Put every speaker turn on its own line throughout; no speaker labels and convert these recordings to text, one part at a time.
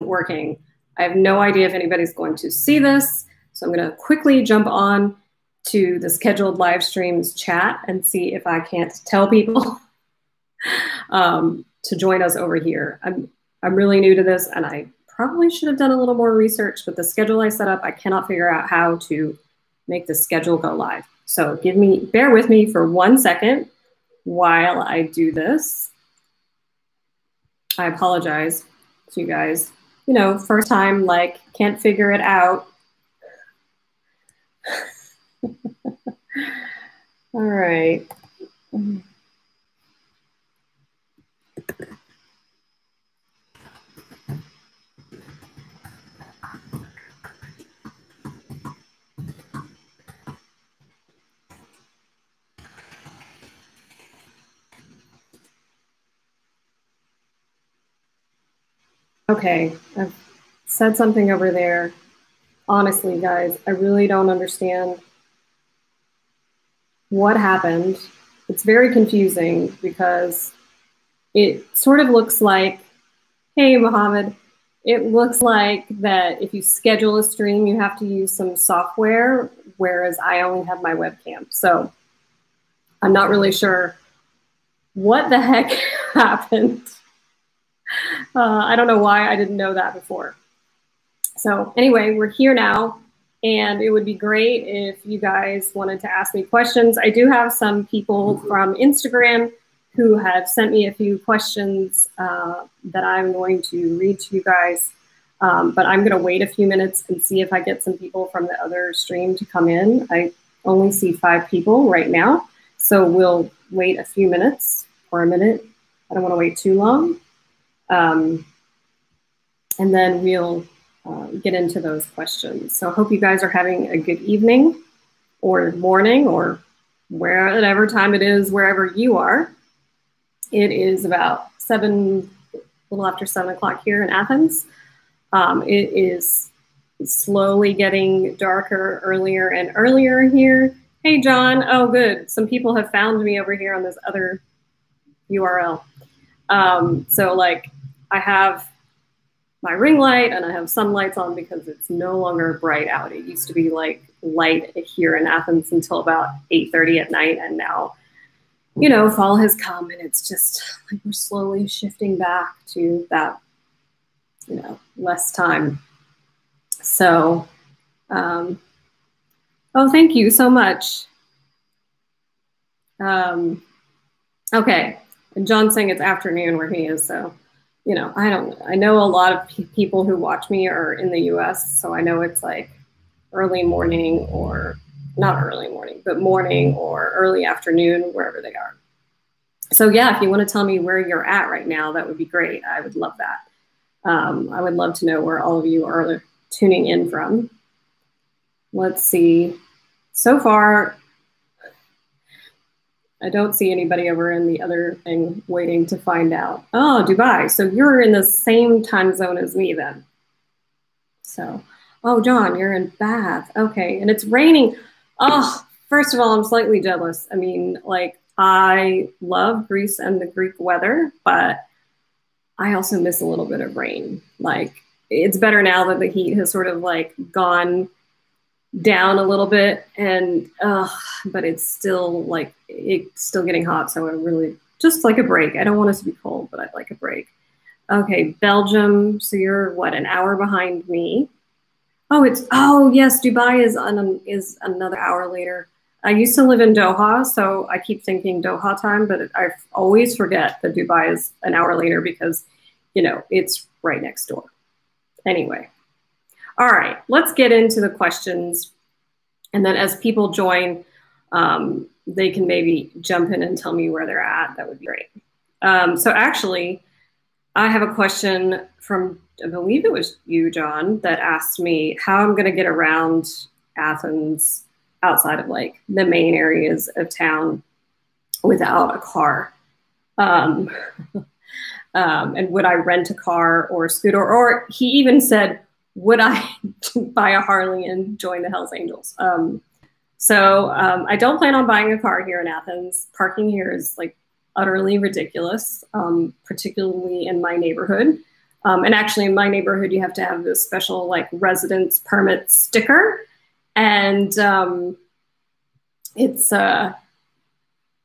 working. I have no idea if anybody's going to see this, so I'm going to quickly jump on to the scheduled live streams chat and see if I can't tell people to join us over here. I'm really new to this, and I probably should have done a little more research, but the schedule I set up, I cannot figure out how to make the schedule go live. So bear with me for 1 second while I do this. I apologize to you guys. You know, first time, like, can't figure it out. All right. Okay, I've said something over there. Honestly, guys, I really don't understand what happened. It's very confusing because it sort of looks like, hey, Mohammed, it looks like that if you schedule a stream, you have to use some software, whereas I only have my webcam. So I'm not really sure what the heck happened. I don't know why I didn't know that before. So anyway, we're here now, and it would be great if you guys wanted to ask me questions. I do have some people from Instagram who have sent me a few questions that I'm going to read to you guys, but I'm going to wait a few minutes and see if I get some people from the other stream to come in. I only see 5 people right now, so we'll wait a few minutes or a minute. I don't want to wait too long. And then we'll get into those questions. So I hope you guys are having a good evening or morning or whatever time it is, wherever you are. It is about a little after 7 o'clock here in Athens. It is slowly getting darker earlier and earlier here. Hey, John. Oh, good. Some people have found me over here on this other URL. So like I have my ring light and I have some lights on because it's no longer bright out. It used to be like light here in Athens until about 8:30 at night. And now, you know, fall has come and it's just like we're slowly shifting back to that, you know, less time. So, oh, thank you so much. Okay. And John's saying it's afternoon where he is, so, you know, I know a lot of people who watch me are in the US, so I know it's like early morning or not early morning, but morning or early afternoon, wherever they are. So yeah, if you want to tell me where you're at right now, that would be great. I would love that. I would love to know where all of you are tuning in from. Let's see. So far, I don't see anybody over in the other thing waiting to find out. Oh, Dubai. So you're in the same time zone as me then. So, oh, John, you're in Bath. Okay, and it's raining. Oh, first of all, I'm slightly jealous. I mean, like, I love Greece and the Greek weather, but I also miss a little bit of rain. Like, it's better now that the heat has sort of like gone down a little bit, and but it's still like it's still getting hot, so I really just like a break. I don't want us to be cold, but I'd like a break. Okay, Belgium, so you're what, an hour behind me? Oh yes, Dubai is another hour later. I used to live in Doha, so I keep thinking Doha time, but I always forget that Dubai is an hour later because, you know, it's right next door. Anyway. All right, let's get into the questions. And then as people join, they can maybe jump in and tell me where they're at. That would be great. So actually, I have a question from, I believe it was you, John, that asked me how I'm going to get around Athens outside of like the main areas of town without a car. And would I rent a car or a scooter? Or he even said, would I buy a Harley and join the Hells Angels? I don't plan on buying a car here in Athens. Parking here is like utterly ridiculous, particularly in my neighborhood. And actually in my neighborhood, you have to have this special like residence permit sticker. And it's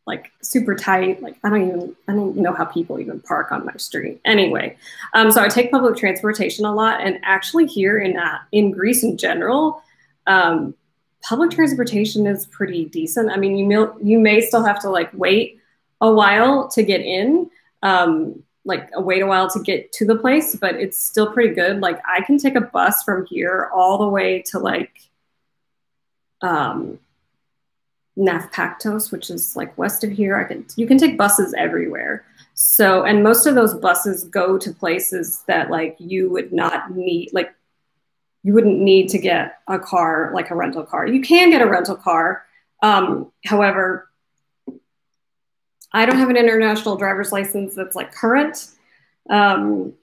like super tight. Like I don't know how people even park on my street. Anyway, so I take public transportation a lot, and actually here in Greece in general, public transportation is pretty decent. I mean, you may still have to like wait a while to get in, like wait a while to get to the place, but it's still pretty good. Like I can take a bus from here all the way to like Nathpaktos, which is like west of here. You can take buses everywhere. So, and most of those buses go to places that like you would not need, like you wouldn't need to get a car, like a rental car. You can get a rental car. However, I don't have an international driver's license that's like current. And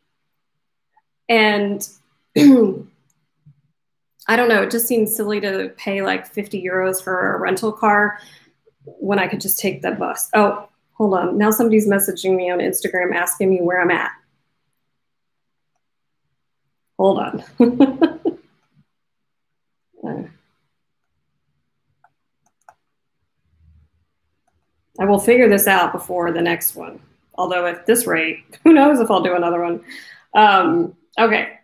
I don't know, it just seems silly to pay like 50 euros for a rental car when I could just take the bus. Oh, hold on. Now somebody's messaging me on Instagram asking me where I'm at. Hold on. I will figure this out before the next one. Although at this rate, who knows if I'll do another one. Okay.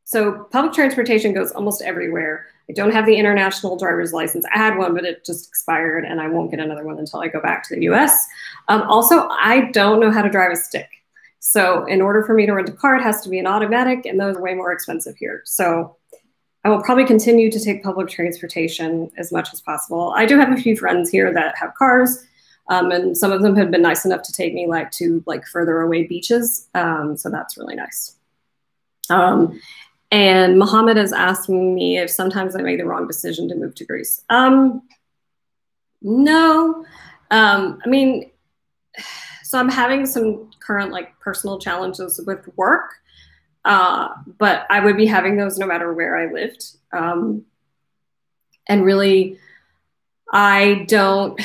So public transportation goes almost everywhere. I don't have the international driver's license. I had one, but it just expired, and I won't get another one until I go back to the US. Also, I don't know how to drive a stick. So in order for me to rent a car, it has to be an automatic, and those are way more expensive here. So I will probably continue to take public transportation as much as possible. I do have a few friends here that have cars, and some of them have been nice enough to take me like to like further away beaches. So that's really nice. And Mohammed is asking me if sometimes I make the wrong decision to move to Greece. No. I mean, so I'm having some current like personal challenges with work, but I would be having those no matter where I lived. And really, I don't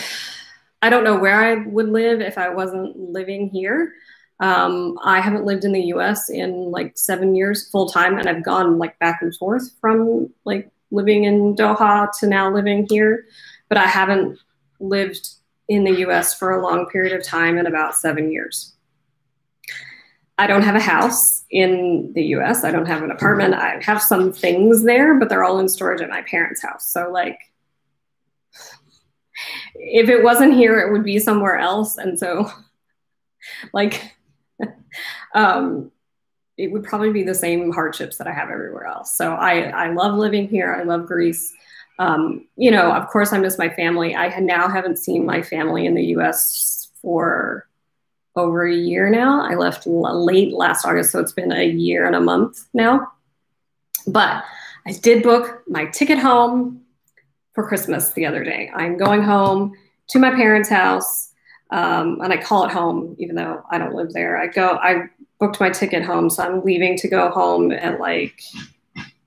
know where I would live if I wasn't living here. I haven't lived in the US in like 7 years full time, and I've gone like back and forth from like living in Doha to now living here, but I haven't lived in the US for a long period of time in about 7 years. I don't have a house in the US. I don't have an apartment. I have some things there, but they're all in storage at my parents' house. So like, if it wasn't here, it would be somewhere else. And so like, it would probably be the same hardships that I have everywhere else. So I love living here. I love Greece. You know, of course I miss my family. I now haven't seen my family in the US for over a year now. I left late last August, so it's been a year and a month now. But I did book my ticket home for Christmas the other day. I'm going home to my parents' house. And I call it home, even though I don't live there. I booked my ticket home, so I'm leaving to go home at like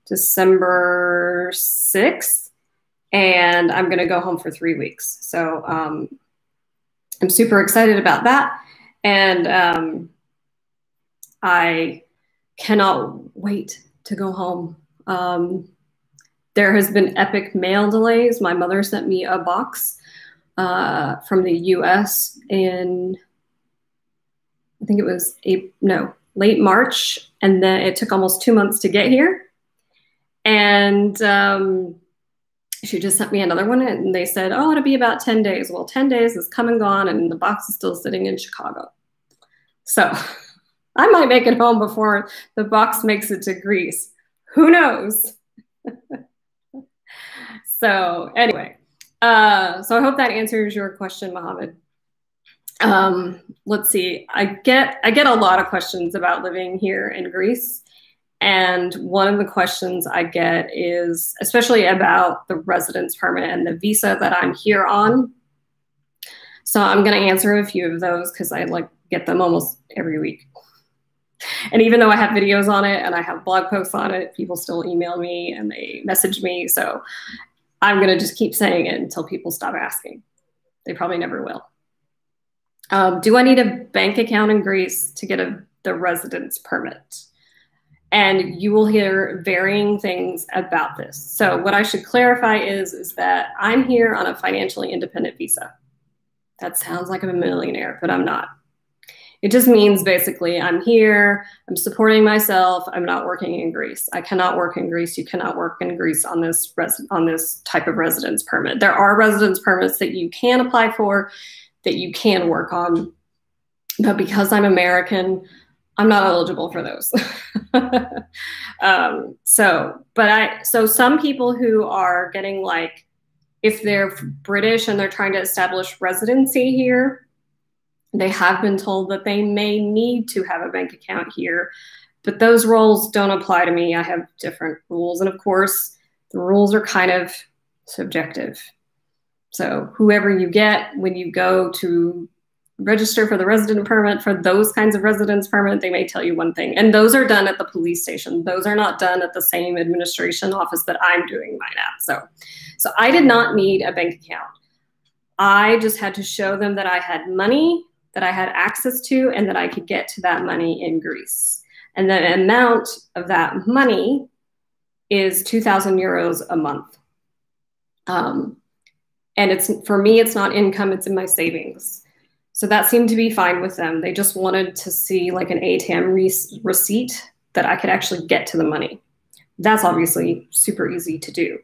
December 6th, and I'm going to go home for 3 weeks. So I'm super excited about that. And I cannot wait to go home. There has been epic mail delays. My mother sent me a box from the US in, I think it was late March, and then it took almost 2 months to get here. And she just sent me another one, and they said, oh, it'll be about 10 days. Well, 10 days is come and gone, and the box is still sitting in Chicago. So I might make it home before the box makes it to Greece. Who knows? So anyway. So I hope that answers your question, Mohammed. Let's see. I get a lot of questions about living here in Greece. And one of the questions I get is especially about the residence permit and the visa that I'm here on. So I'm going to answer a few of those because I like get them almost every week. And even though I have videos on it and I have blog posts on it, people still email me and they message me. So I'm going to just keep saying it until people stop asking. They probably never will. Do I need a bank account in Greece to get the residence permit? And you will hear varying things about this. So what I should clarify is that I'm here on a financially independent visa. That sounds like I'm a millionaire, but I'm not. It just means basically I'm here, I'm supporting myself, I'm not working in Greece. I cannot work in Greece. You cannot work in Greece on this type of residence permit. There are residence permits that you can apply for, that you can work on, but because I'm American, I'm not eligible for those. So some people who are getting, like, if they're British and they're trying to establish residency here, they have been told that they may need to have a bank account here, but those rules don't apply to me. I have different rules. And of course, the rules are kind of subjective. So whoever you get when you go to register for the resident permit, for those kinds of residence permit, they may tell you one thing. And those are done at the police station. Those are not done at the same administration office that I'm doing mine at. So I did not need a bank account. I just had to show them that I had money, that I had access to, and that I could get to that money in Greece. And the amount of that money is 2,000 euros a month. And for me, it's not income, it's in my savings. So that seemed to be fine with them. They just wanted to see like an ATM receipt that I could actually get to the money. That's obviously super easy to do.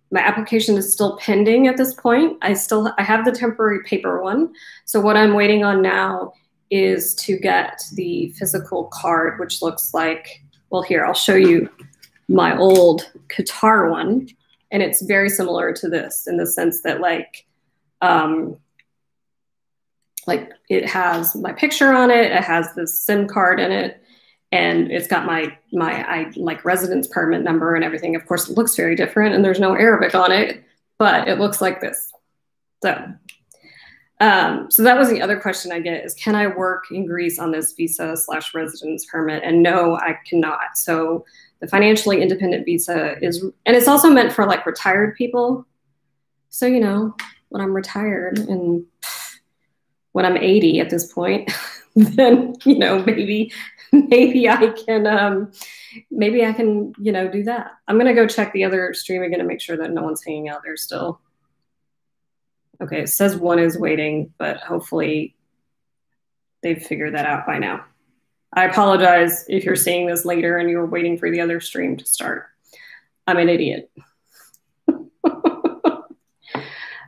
My application is still pending at this point. I have the temporary paper one. So what I'm waiting on now is to get the physical card, which looks like, well, here, I'll show you my old Qatar one. And it's very similar to this in the sense that like it has my picture on it. It has this SIM card in it, and it's got my residence permit number and everything. Of course, it looks very different, and there's no Arabic on it, but it looks like this. So that was the other question I get is, can I work in Greece on this visa/residence permit? And no, I cannot. So the financially independent visa is, and it's also meant for like retired people. So, you know, when I'm retired and when I'm 80 at this point, then, you know, maybe I can, you know, do that. I'm going to go check the other stream again to make sure that no one's hanging out there still. Okay, it says one is waiting, but hopefully they've figured that out by now. I apologize if you're seeing this later and you're waiting for the other stream to start. I'm an idiot.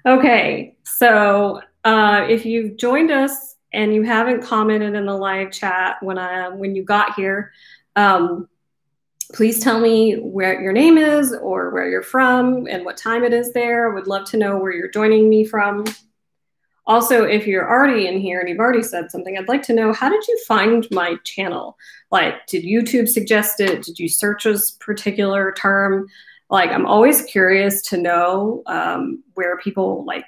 Okay, so if you've joined us and you haven't commented in the live chat when you got here, please tell me where your name is or where you're from and what time it is there. I would love to know where you're joining me from. Also, if you're already in here and you've already said something, I'd like to know, how did you find my channel? Like, did YouTube suggest it? Did you search a particular term? Like, I'm always curious to know where people like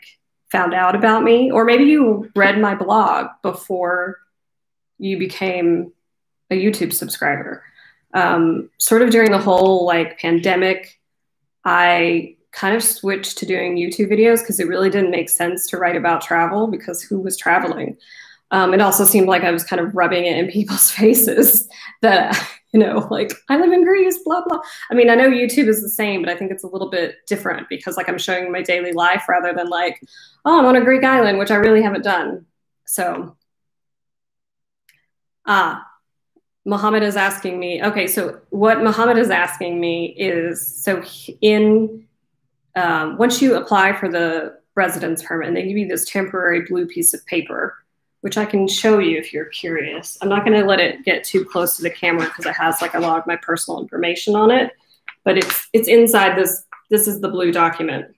found out about me, or maybe you read my blog before you became a YouTube subscriber. Sort of during the whole like pandemic, I kind of switched to doing YouTube videos because it really didn't make sense to write about travel, because who was traveling? It also seemed like I was kind of rubbing it in people's faces that, you know, like, I live in Greece, blah, blah. I mean, I know YouTube is the same, but I think it's a little bit different because like I'm showing my daily life rather than like, oh, I'm on a Greek island, which I really haven't done. So, Mohammed is asking me, okay, so what Mohammed is asking me is, so once you apply for the residence permit, and they give you this temporary blue piece of paper, which I can show you if you're curious. I'm not going to let it get too close to the camera because it has like a lot of my personal information on it, but it's inside this. This is the blue document.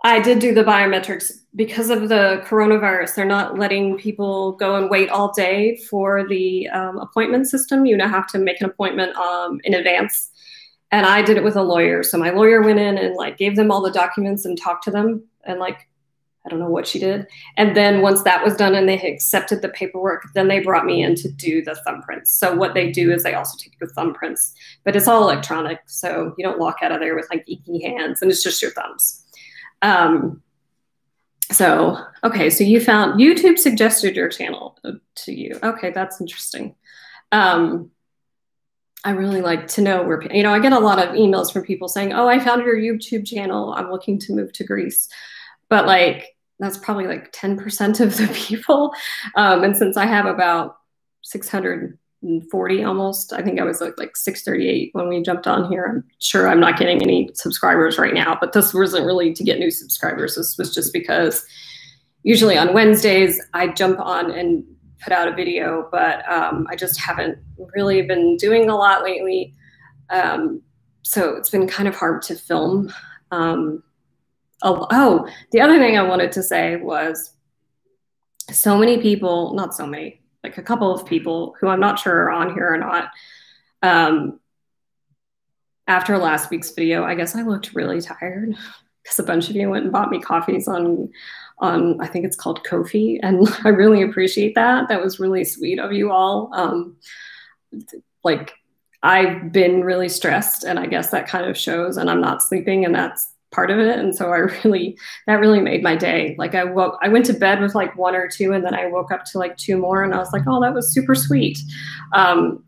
I did do the biometrics because of the coronavirus. They're not letting people go and wait all day for the appointment system. You now have to make an appointment in advance. And I did it with a lawyer. So my lawyer went in and like gave them all the documents and talked to them, and like, I don't know what she did. And then once that was done and they had accepted the paperwork, then they brought me in to do the thumbprints. So what they do is they also take your thumbprints, but it's all electronic. So you don't walk out of there with like icky hands, and it's just your thumbs. Okay, so you found YouTube suggested your channel to you. Okay, that's interesting. I really like to know where, you know, I get a lot of emails from people saying, oh, I found your YouTube channel. I'm looking to move to Greece. But like, that's probably like 10% of the people. And since I have about 640 almost, I think I was like 638 when we jumped on here. I'm sure I'm not getting any subscribers right now, but this wasn't really to get new subscribers. This was just because usually on Wednesdays I jump on and put out a video, but I just haven't really been doing a lot lately. So it's been kind of hard to film. Oh, the other thing I wanted to say was so many people, not so many, like a couple of people who I'm not sure are on here or not. After last week's video, I guess I looked really tired because a bunch of you went and bought me coffees on I think it's called Ko-fi, and I really appreciate that. That was really sweet of you all. Like I've been really stressed, and I guess that kind of shows, and I'm not sleeping, and that's part of it. And so that really made my day. Like I went to bed with like 1 or 2, and then I woke up to like 2 more, and I was like, oh, that was super sweet.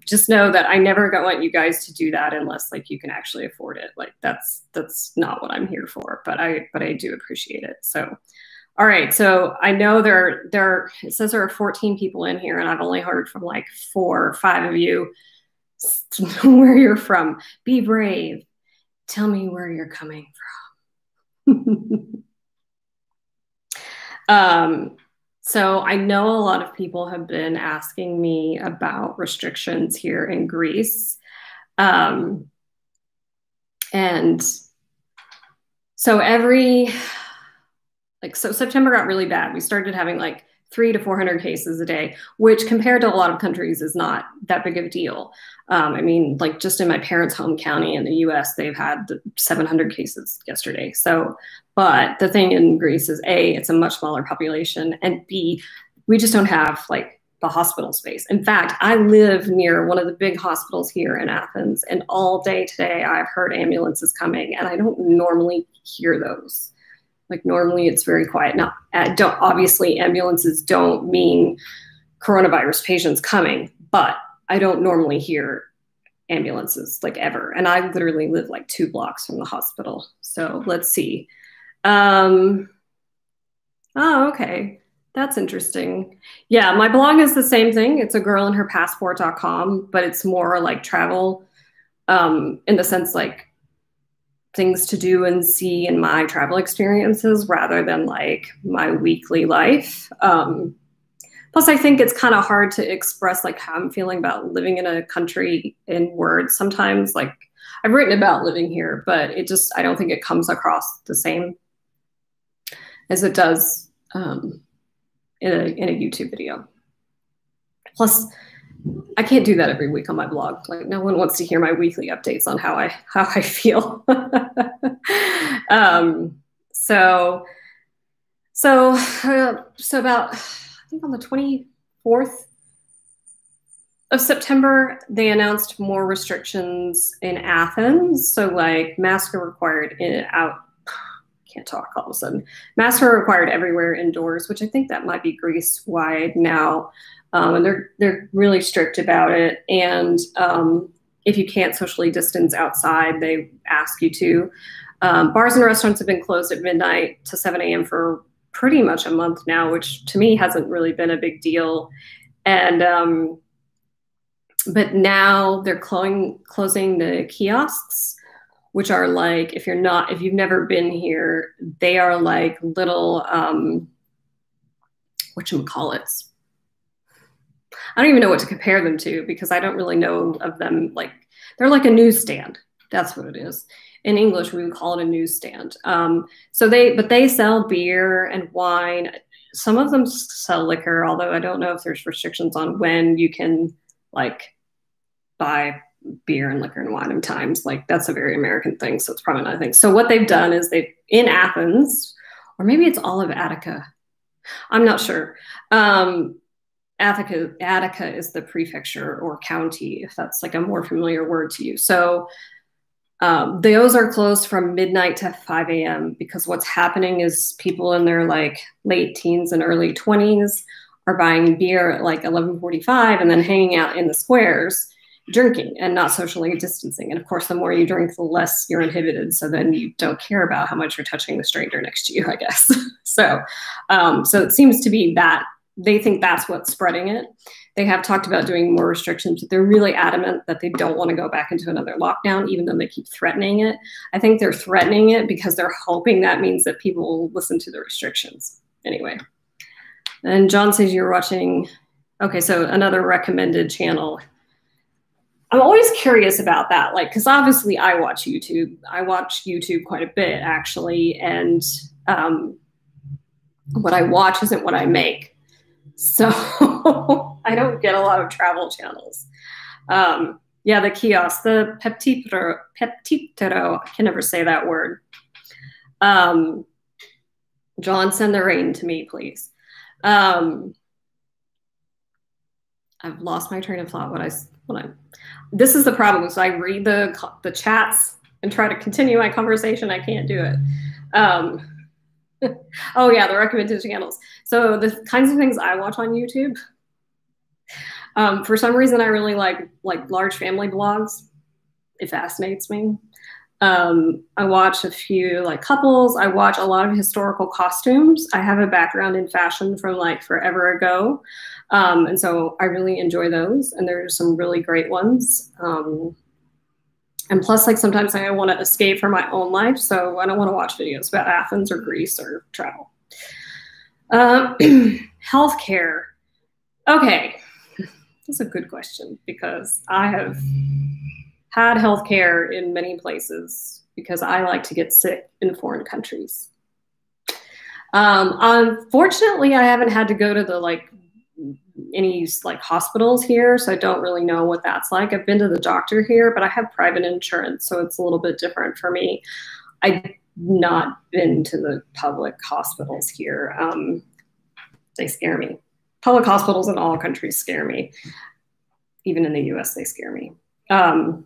Just know that I never want you guys to do that unless like you can actually afford it. Like that's not what I'm here for, but I do appreciate it. So, all right. So I know it says there are 14 people in here, and I've only heard from like 4 or 5 of you where you're from. Be brave. Tell me where you're coming from. So I know a lot of people have been asking me about restrictions here in Greece. And so so September got really bad. We started having like 300 to 400 cases a day, which compared to a lot of countries is not that big of a deal. I mean, like just in my parents' home county in the US, they've had 700 cases yesterday. So, but the thing in Greece is A, it's a much smaller population, and B, we just don't have like the hospital space. In fact, I live near one of the big hospitals here in Athens, and all day today I've heard ambulances coming, and I don't normally hear those. Like normally it's very quiet. Now, obviously ambulances don't mean coronavirus patients coming, but I don't normally hear ambulances like ever. And I literally live like 2 blocks from the hospital. So let's see. Oh, okay. That's interesting. Yeah, my blog is the same thing. It's agirlandherpassport.com, but it's more like travel in the sense like things to do and see in my travel experiences rather than like my weekly life. Plus, I think it's kind of hard to express like how I'm feeling about living in a country in words sometimes. Like I've written about living here, but I don't think it comes across the same as it does in a YouTube video. Plus, I can't do that every week on my blog. Like no one wants to hear my weekly updates on how I feel. So about I think on the 24th of September, they announced more restrictions in Athens. So like masks are required can't talk all of a sudden. Masks are required everywhere indoors, which I think that might be Greece-wide now. And they're really strict about it. And if you can't socially distance outside, they ask you to. Bars and restaurants have been closed at midnight to 7 a.m. for pretty much a month now, which to me hasn't really been a big deal. And but now they're closing the kiosks, which are like, if you've never been here, they are like little whatchamacallits. I don't even know what to compare them to because I don't really know of them. Like they're like a newsstand. That's what it is. In English, we would call it a newsstand. So they sell beer and wine. Some of them sell liquor, although I don't know if there's restrictions on when you can like buy beer and liquor and wine in times. Like that's a very American thing. So it's probably not a thing. So what they've done is in Athens, or maybe it's all of Attica. I'm not sure. Attica is the prefecture or county, if that's like a more familiar word to you. So those are closed from midnight to 5 a.m. because what's happening is people in their like late teens and early 20s are buying beer at like 11:45 and then hanging out in the squares drinking and not socially distancing. And of course, the more you drink, the less you're inhibited. So then you don't care about how much you're touching the stranger next to you, I guess. So it seems to be that they think that's what's spreading it. They have talked about doing more restrictions, but they're really adamant that they don't want to go back into another lockdown, even though they keep threatening it. I think they're threatening it because they're hoping that means that people will listen to the restrictions. Anyway. And John says you're watching, okay, so another recommended channel. I'm always curious about that, like, because obviously I watch YouTube. I watch YouTube quite a bit, actually, and what I watch isn't what I make. So I don't get a lot of travel channels. Yeah, the kiosk, the peptiptero, I can never say that word. John, send the rain to me, please. I've lost my train of thought. This is the problem. So I read the chats and try to continue my conversation. I can't do it. Oh yeah, the recommended channels. So the kinds of things I watch on YouTube. For some reason, I really like large family blogs. It fascinates me. I watch a few like couples. I watch a lot of historical costumes. I have a background in fashion from like forever ago. And so I really enjoy those. And there's some really great ones. And plus, like sometimes I want to escape from my own life. So I don't want to watch videos about Athens or Greece or travel. Healthcare. Okay. That's a good question because I have had healthcare in many places because I like to get sick in foreign countries. Unfortunately, I haven't had to go to the any hospitals here, so I don't really know what that's like. I've been to the doctor here, but I have private insurance, so it's a little bit different for me. I've not been to the public hospitals here. They scare me. Public hospitals in all countries scare me. Even in the US, they scare me. The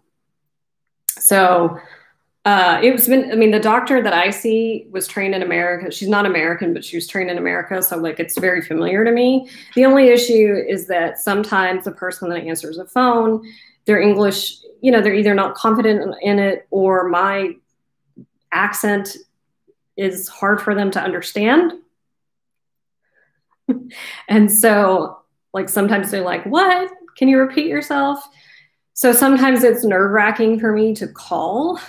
doctor that I see was trained in America. She's not American, but she was trained in America. So it's very familiar to me. The only issue is that sometimes the person that answers the phone, their English, they're either not confident in it or my accent is hard for them to understand. And so sometimes they're like, what? Can you repeat yourself? So sometimes it's nerve-wracking for me to call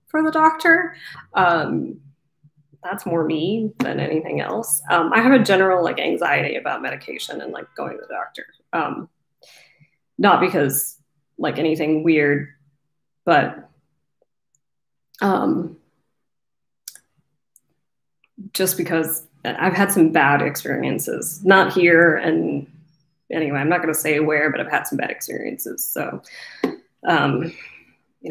for the doctor. That's more me than anything else. I have a general anxiety about medication and going to the doctor. Not because anything weird, but just because I've had some bad experiences, not here. And anyway, I'm not going to say where, but I've had some bad experiences. So,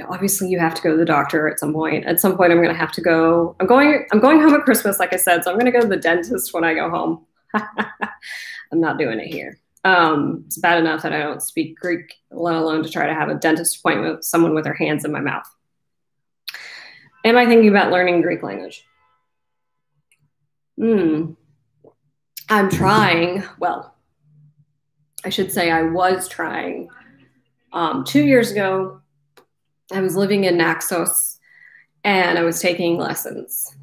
obviously you have to go to the doctor at some point. At some point, I'm going to have to go. I'm going home at Christmas, like I said. So I'm going to go to the dentist when I go home. I'm not doing it here. It's bad enough that I don't speak Greek, let alone to try to have a dentist appointment with someone with their hands in my mouth. Am I thinking about learning Greek language? I'm trying. Well, I should say I was trying. 2 years ago, I was living in Naxos and I was taking lessons.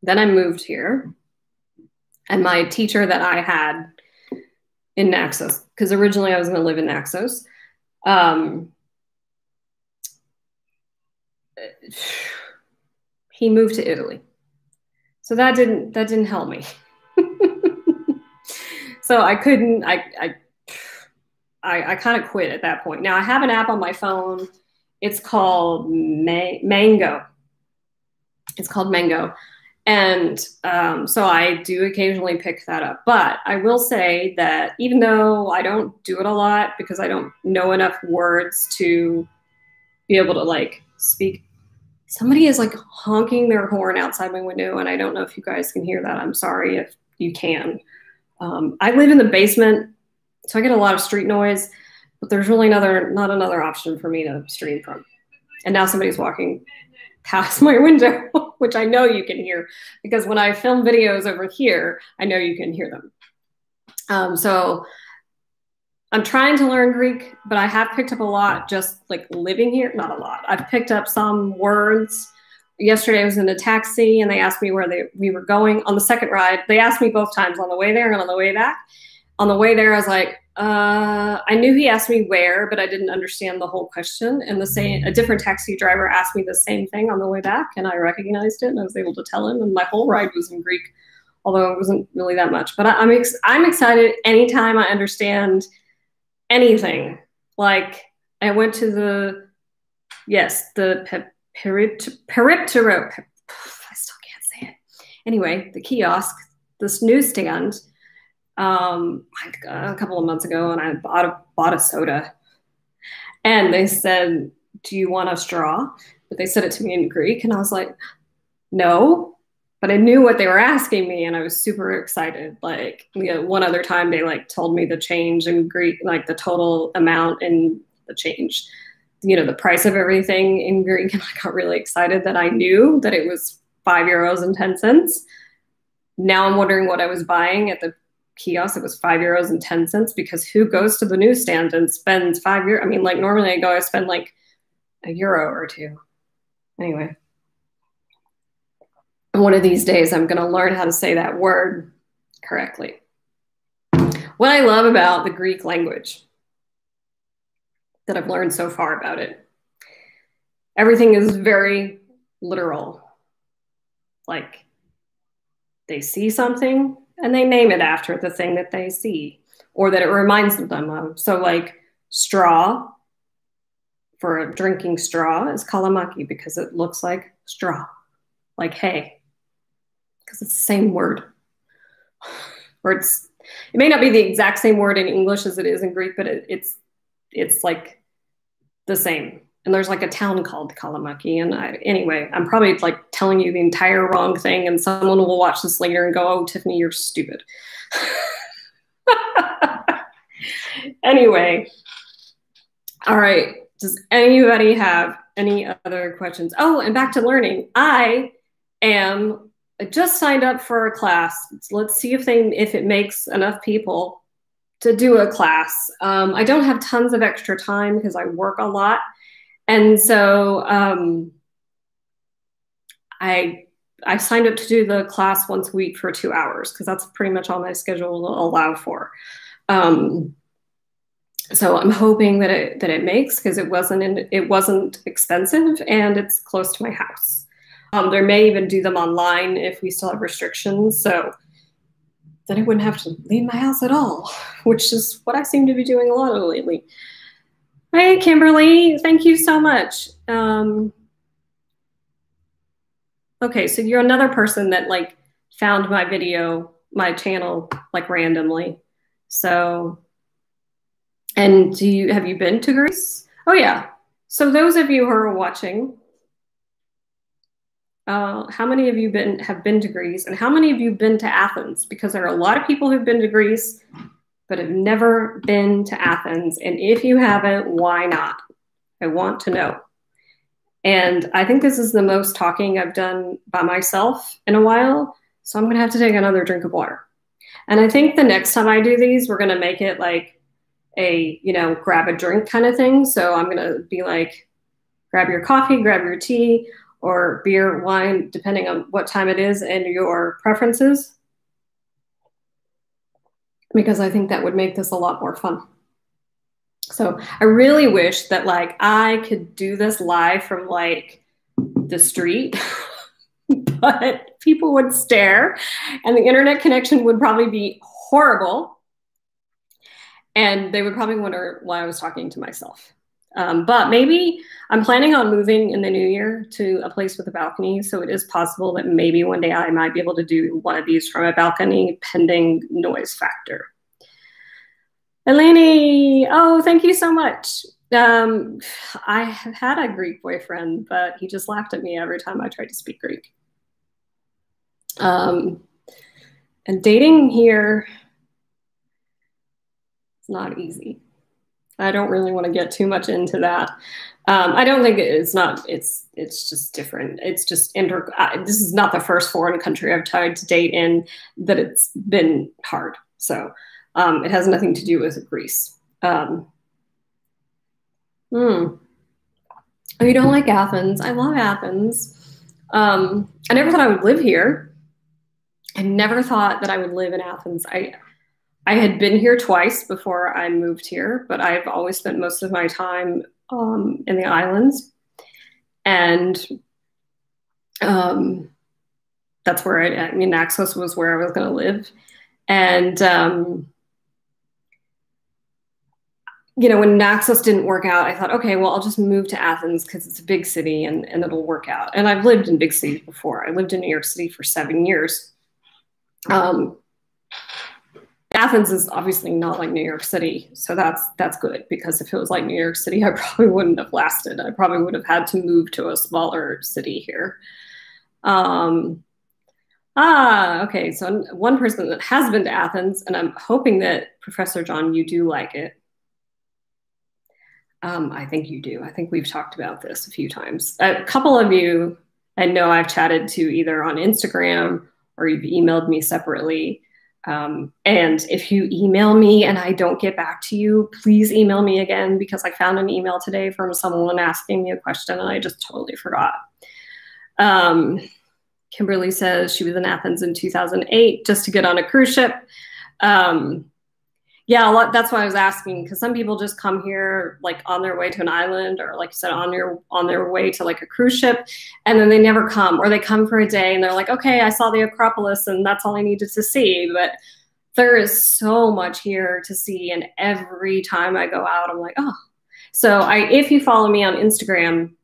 Then I moved here, and my teacher that I had in Naxos, because originally I was going to live in Naxos, he moved to Italy. So that didn't help me. So I couldn't, I kind of quit at that point. Now I have an app on my phone. It's called Mango. It's called Mango. And so I do occasionally pick that up. But I will say that even though I don't do it a lot because I don't know enough words to be able to speak, somebody is honking their horn outside my window, and I don't know if you guys can hear that. I'm sorry if you can. I live in the basement, so I get a lot of street noise, but there's really not another option for me to stream from. And now somebody's walking past my window, which I know you can hear, because when I film videos over here, I know you can hear them. So I'm trying to learn Greek, but I have picked up a lot just like living here. Not a lot. I've picked up some words. Yesterday I was in a taxi and they asked me where we were going on the second ride. They asked me both times, on the way there and on the way back. On the way there, I was like, I knew he asked me where, but I didn't understand the whole question. And a different taxi driver asked me the same thing on the way back, and I recognized it and I was able to tell him. And my whole ride was in Greek, although it wasn't really that much. But I'm excited anytime I understand anything. Like I went to the periptero. I still can't say it. Anyway, the kiosk, this newsstand, a couple of months ago, and I bought a soda, and they said, "Do you want a straw?" But they said it to me in Greek, and I was like, "No." But I knew what they were asking me, and I was super excited. Like, one other time, they like told me the change in Greek, like the total amount in the change, the price of everything in Greek, and I got really excited that I knew that it was €5.10. Now I'm wondering what I was buying at the kiosk. It was €5.10, because who goes to the newsstand and spends €5? I mean, like normally I spend like €1 or two. Anyway. One of these days, I'm going to learn how to say that word correctly. What I love about the Greek language that I've learned so far about it, everything is very literal. Like they see something and they name it after the thing that they see or that it reminds them of. So like straw, for a drinking straw, is kalamaki because it looks like straw, like hay. Because it's the same word. Or it may not be the exact same word in English as it is in Greek, but it's like the same. And there's like a town called Kalamaki. And anyway, I'm probably like telling you the entire wrong thing, and someone will watch this later and go, "Oh, Tiffany, you're stupid." Anyway, all right. Does anybody have any other questions? Oh, and back to learning. I just signed up for a class. Let's see if it makes enough people to do a class. I don't have tons of extra time because I work a lot. And so I signed up to do the class once a week for 2 hours because that's pretty much all my schedule will allow for. So I'm hoping that it makes, because it wasn't expensive and it's close to my house. There may even do them online if we still have restrictions. So then I wouldn't have to leave my house at all, which is what I seem to be doing a lot of lately. Hey, Kimberly, thank you so much. Okay, so you're another person that like found my channel, like randomly. So, and have you been to Greece? Oh yeah. So those of you who are watching, how many of you have been to Greece, and how many of you have been to Athens? Because there are a lot of people who've been to Greece, but have never been to Athens. And if you haven't, why not? I want to know. And I think this is the most talking I've done by myself in a while. So I'm going to have to take another drink of water. And I think the next time I do these, we're going to make it like a, grab a drink kind of thing. So I'm going to be like, grab your coffee, grab your tea, or beer, wine, depending on what time it is and your preferences. Because I think that would make this a lot more fun. So I really wish that like I could do this live from like the street, but people would stare and the internet connection would probably be horrible. And they would probably wonder why I was talking to myself. But maybe I'm planning on moving in the new year to a place with a balcony. So it is possible that maybe one day I might be able to do one of these from a balcony, pending noise factor. Eleni, oh, thank you so much. I have had a Greek boyfriend, but he just laughed at me every time I tried to speak Greek. And dating here is not easy. I don't really want to get too much into that. I don't think it's just different. It's just, this is not the first foreign country I've tried to date in that it's been hard. So It has nothing to do with Greece. Oh, you don't like Athens? I love Athens. I never thought I would live here. I never thought that I would live in Athens. I had been here twice before I moved here, but I've always spent most of my time in the islands. And that's where I mean, Naxos was where I was going to live. And, you know, when Naxos didn't work out, I thought, okay, well, I'll just move to Athens because it's a big city and it'll work out. And I've lived in big cities before. I lived in New York City for 7 years. Athens is obviously not like New York City, so that's good, because if it was like New York City, I probably wouldn't have lasted. I probably would have had to move to a smaller city here. Okay, so one person that has been to Athens, and I'm hoping that, Professor John, you do like it. I think you do. I think we've talked about this a few times. A couple of you I know I've chatted to either on Instagram or you've emailed me separately. And if you email me and I don't get back to you, please email me again, because I found an email today from someone asking me a question and I just totally forgot. Kimberly says she was in Athens in 2008 just to get on a cruise ship. Yeah, that's why I was asking, because some people just come here like on their way to an island, or like you said, on their way to like a cruise ship, and then they never come, or they come for a day and they're like, okay, I saw the Acropolis and that's all I needed to see. But there is so much here to see, and every time I go out, I'm like, oh. So if you follow me on Instagram,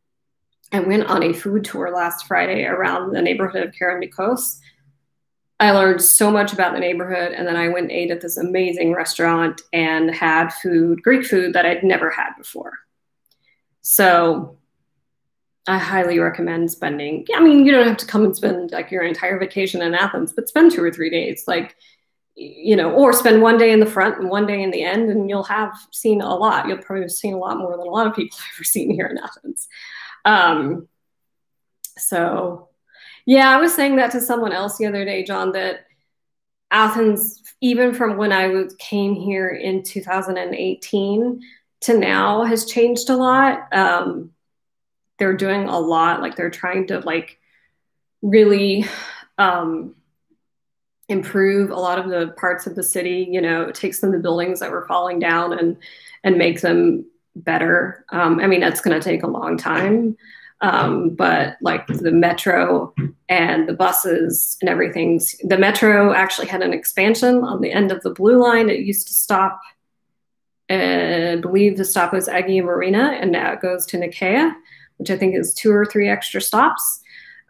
I went on a food tour last Friday around the neighborhood of Keramikos. I learned so much about the neighborhood, and then I went and ate at this amazing restaurant and had food, Greek food, that I'd never had before. So I highly recommend spending, I mean, you don't have to come and spend like your entire vacation in Athens, but spend 2 or 3 days, like, you know, or spend 1 day in the front and 1 day in the end, and you'll have seen a lot. You'll probably have seen a lot more than a lot of people have ever seen here in Athens. So yeah, I was saying that to someone else the other day, John, that Athens, even from when I came here in 2018 to now, has changed a lot. They're doing a lot, like they're trying to like really improve a lot of the parts of the city. You know, it takes them the buildings that were falling down and make them better. I mean, that's going to take a long time. But like the metro and the buses and everything, the metro actually had an expansion on the end of the Blue Line. It used to stop, I believe the stop was Agia Marina, and now it goes to Nicaea, which I think is 2 or 3 extra stops.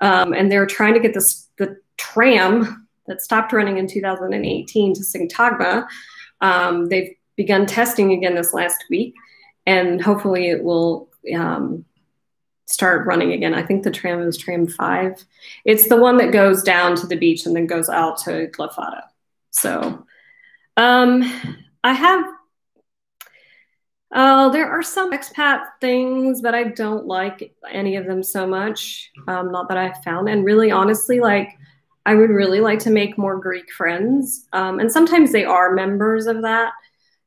And they're trying to get the tram that stopped running in 2018 to Syntagma. They've begun testing again this last week, and hopefully it will start running again. I think the tram is tram 5. It's the one that goes down to the beach and then goes out to Glafada. So I have, there are some expat things, but I don't like any of them so much. Not that I've found. And really, honestly, like I would really like to make more Greek friends. And sometimes they are members of that.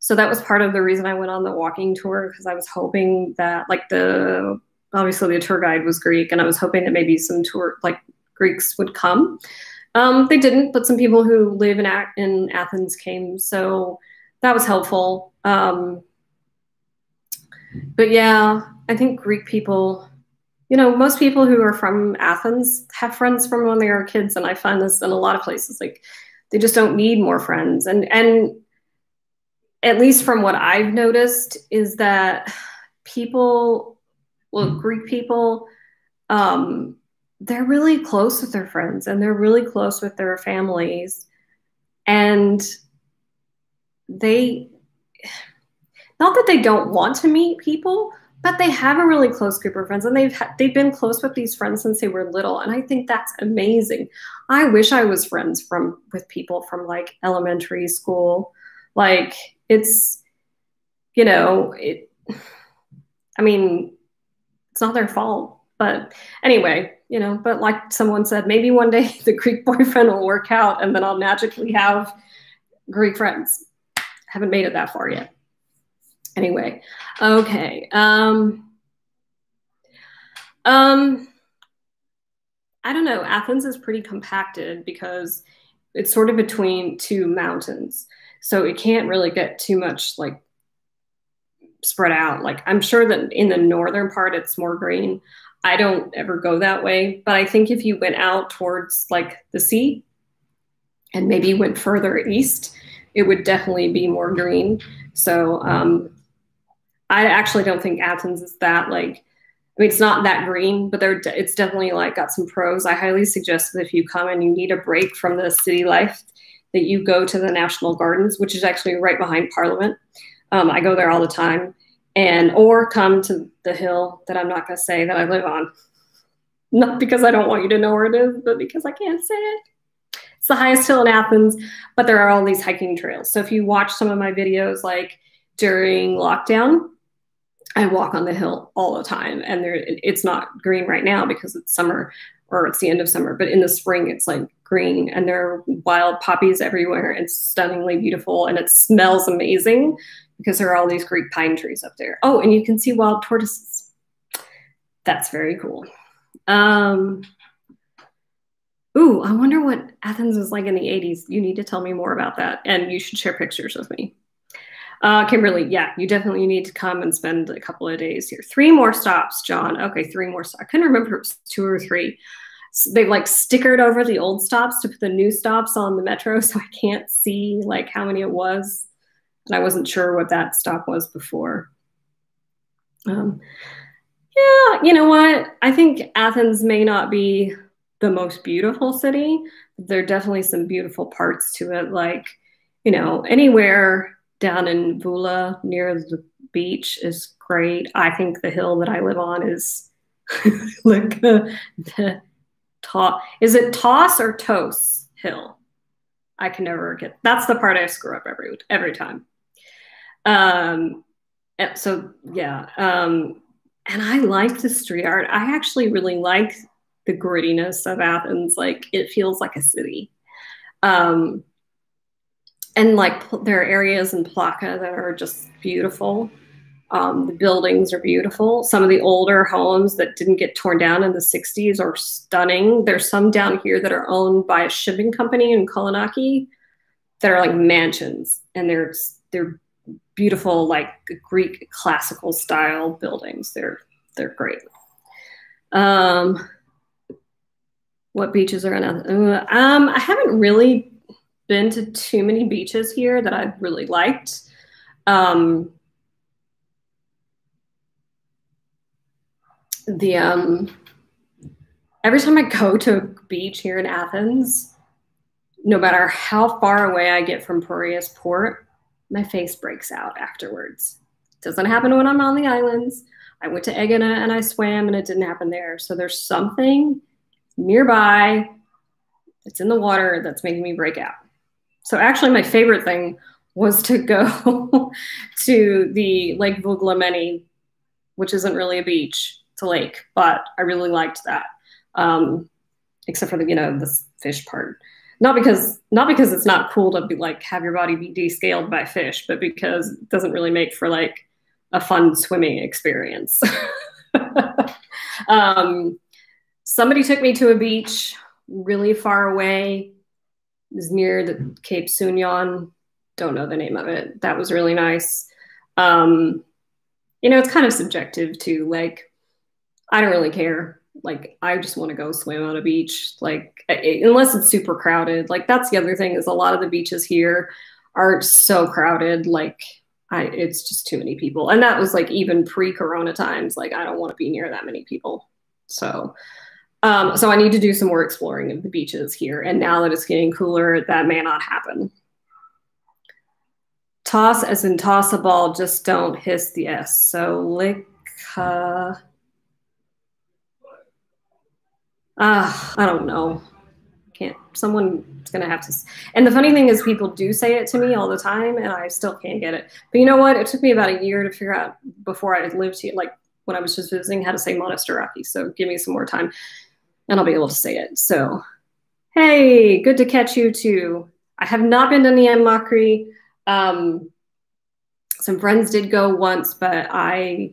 So that was part of the reason I went on the walking tour, because I was hoping that like obviously the tour guide was Greek, and I was hoping that maybe some Greeks would come. They didn't, but some people who live in Athens came, so that was helpful. But yeah, I think Greek people, you know, most people who are from Athens have friends from when they were kids, and I find this in a lot of places. Like they just don't need more friends, and at least from what I've noticed is that Greek people, they're really close with their friends, and they're really close with their families, and not that they don't want to meet people, but they have a really close group of friends, and they've been close with these friends since they were little, and I think that's amazing. I wish I was friends with people from like elementary school. Like it's, you know, I mean, it's not their fault, but anyway, you know, but like someone said, maybe one day the Greek boyfriend will work out and then I'll magically have Greek friends. haven't made it that far yet. Anyway, okay. I don't know. Athens is pretty compacted because it's sort of between two mountains. So it can't really get too much like spread out. Like I'm sure that in the northern part it's more green. I don't ever go that way, but I think if you went out towards like the sea and maybe went further east, it would definitely be more green. So I actually don't think Athens is that like, I mean, it's not that green, but it's definitely like got some pros. I highly suggest that if you come and you need a break from the city life, that you go to the National Gardens, which is actually right behind Parliament. I go there all the time, or come to the hill that I'm not going to say that I live on. Not because I don't want you to know where it is, but because I can't say it. It's the highest hill in Athens, but there are all these hiking trails. So if you watch some of my videos, like during lockdown, I walk on the hill all the time, and it's not green right now because it's summer or it's the end of summer, but in the spring it's like green and there are wild poppies everywhere. It's stunningly beautiful and it smells amazing because there are all these Greek pine trees up there. Oh, and you can see wild tortoises. That's very cool. Ooh, I wonder what Athens was like in the 80s. You need to tell me more about that, and you should share pictures with me. Kimberly, yeah, you definitely need to come and spend a couple of days here. 3 more stops, John. Okay, 3 more stops. I couldn't remember if it was 2 or 3. So they've like stickered over the old stops to put the new stops on the metro, so I can't see like how many it was. And I wasn't sure what that stop was before. Yeah, you know what? I think Athens may not be the most beautiful city. There are definitely some beautiful parts to it, like, you know, anywhere down in Vula near the beach is great. I think the hill that I live on is like is it Toss or Tos Hill? I can never get, that's the part I screw up every time. So yeah, and I like the street art. I actually really like the grittiness of Athens. Like it feels like a city. And like there are areas in Plaka that are just beautiful. The buildings are beautiful. Some of the older homes that didn't get torn down in the 60s are stunning. There's some down here that are owned by a shipping company in Kolonaki that are like mansions, and they're beautiful, like Greek classical style buildings. They're great. What beaches are in Athens? I haven't really been to too many beaches here that I've really liked. Every time I go to a beach here in Athens, no matter how far away I get from Piraeus Port, my face breaks out afterwards. It doesn't happen when I'm on the islands. I went to Egina and I swam and it didn't happen there. So there's something nearby that's in the water that's making me break out. So actually my favorite thing was to go to the Lake Vuglameni, which isn't really a beach, it's a lake, but I really liked that. Except for the, you know, the fish part. Not because it's not cool to be like have your body be descaled by fish, but because it doesn't really make for like a fun swimming experience. Somebody took me to a beach really far away. It was near the Cape Sunion. Don't know the name of it. That was really nice. You know, it's kind of subjective too. Like, I don't really care. Like, I just want to go swim on a beach. Like, unless it's super crowded. Like, that's the other thing is a lot of the beaches here are so crowded. Like, it's just too many people. And that was like even pre-corona times. Like, I don't want to be near that many people. So I need to do some more exploring of the beaches here. And now that it's getting cooler, that may not happen. Toss as in toss a ball, just don't hiss the S. So lick, I don't know. Someone's gonna have to. And the funny thing is people do say it to me all the time and I still can't get it. But you know what? It took me about a year to figure out before I lived here, like when I was just visiting, how to say Monastiraki. So give me some more time and I'll be able to say it. So, hey, good to catch you too. I have not been to Nian Makri. Some friends did go once, but I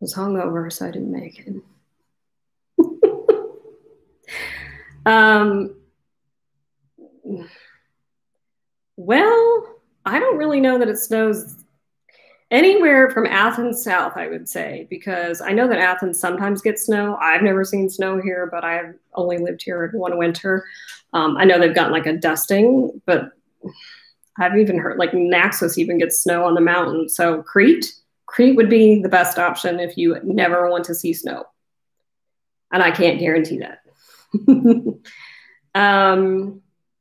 was hungover, so I didn't make it. Well, I don't really know that it snows anywhere from Athens south, I would say, because I know that Athens sometimes gets snow. I've never seen snow here, but I've only lived here one winter. I know they've gotten like a dusting, but I've even heard like Naxos even gets snow on the mountain. So Crete would be the best option if you never want to see snow. And I can't guarantee that.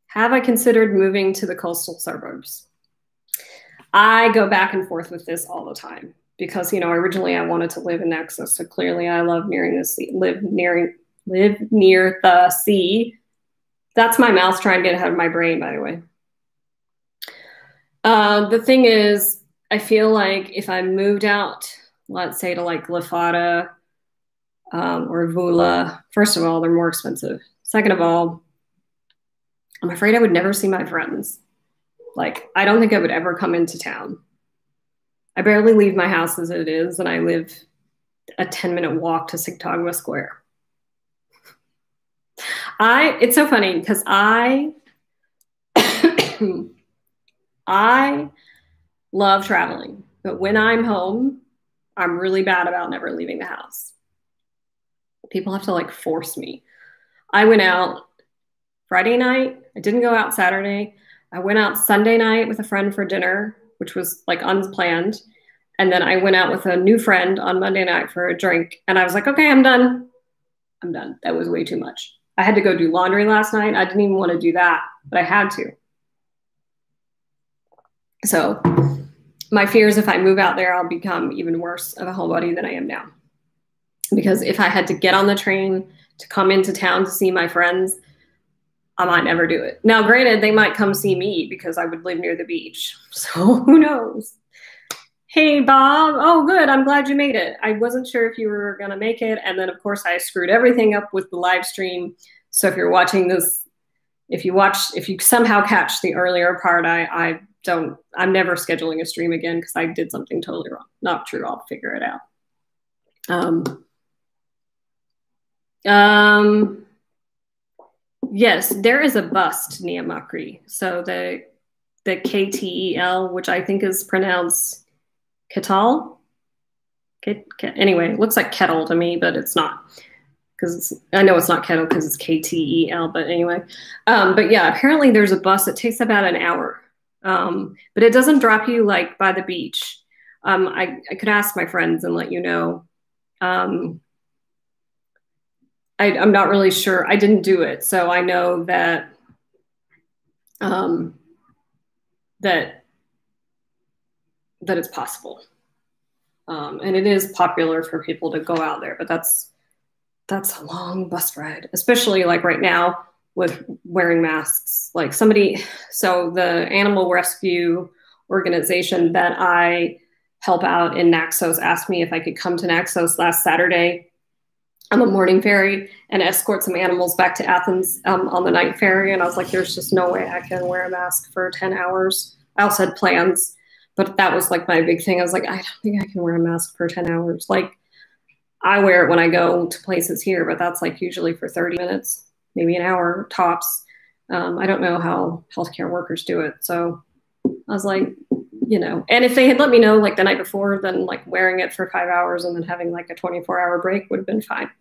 Have I considered moving to the coastal suburbs? I go back and forth with this all the time because, you know, originally I wanted to live in Naxos. So clearly I love nearing the sea, live near the sea. That's my mouth trying to get ahead of my brain, by the way. The thing is, I feel like if I moved out, let's say to like Glyfada or Vula, first of all, they're more expensive. Second of all, I'm afraid I would never see my friends. Like, I don't think I would ever come into town. I barely leave my house as it is, and I live a 10-minute walk to Sigtagma Square. It's so funny because I love traveling, but when I'm home, I'm really bad about never leaving the house. People have to like force me. I went out Friday night. I didn't go out Saturday. I went out Sunday night with a friend for dinner, which was like unplanned. And then I went out with a new friend on Monday night for a drink. And I was like, okay, I'm done. I'm done. That was way too much. I had to go do laundry last night. I didn't even want to do that, but I had to. So my fear is if I move out there, I'll become even worse of a homebody than I am now. Because if I had to get on the train to come into town to see my friends, I might never do it. Now, granted, they might come see me because I would live near the beach. So who knows? Hey, Bob. Oh, good. I'm glad you made it. I wasn't sure if you were going to make it. And then, of course, I screwed everything up with the live stream. So if you're watching this, if you somehow catch the earlier part, I'm never scheduling a stream again because I did something totally wrong. Not true. I'll figure it out. Yes, there is a bust near Makri. So the Ktel, which I think is pronounced Ktel. Anyway, it looks like kettle to me, but it's not. Because I know it's not kettle because it's Ktel, but anyway. But yeah, apparently there's a bus that takes about an hour. But it doesn't drop you like by the beach. I could ask my friends and let you know. I'm not really sure. I didn't do it, so I know that that it's possible, and it is popular for people to go out there. But that's a long bus ride, especially like right now with wearing masks. Like so the animal rescue organization that I help out in Naxos asked me if I could come to Naxos last Saturday on the morning ferry and escort some animals back to Athens on the night ferry. And I was like, there's just no way I can wear a mask for 10 hours. I also had plans, but that was like my big thing. I was like, I don't think I can wear a mask for 10 hours. Like I wear it when I go to places here, but that's like usually for 30 minutes, maybe an hour tops. I don't know how healthcare workers do it. So I was like, you know, and if they had let me know like the night before, then like wearing it for 5 hours and then having like a 24-hour break would have been fine.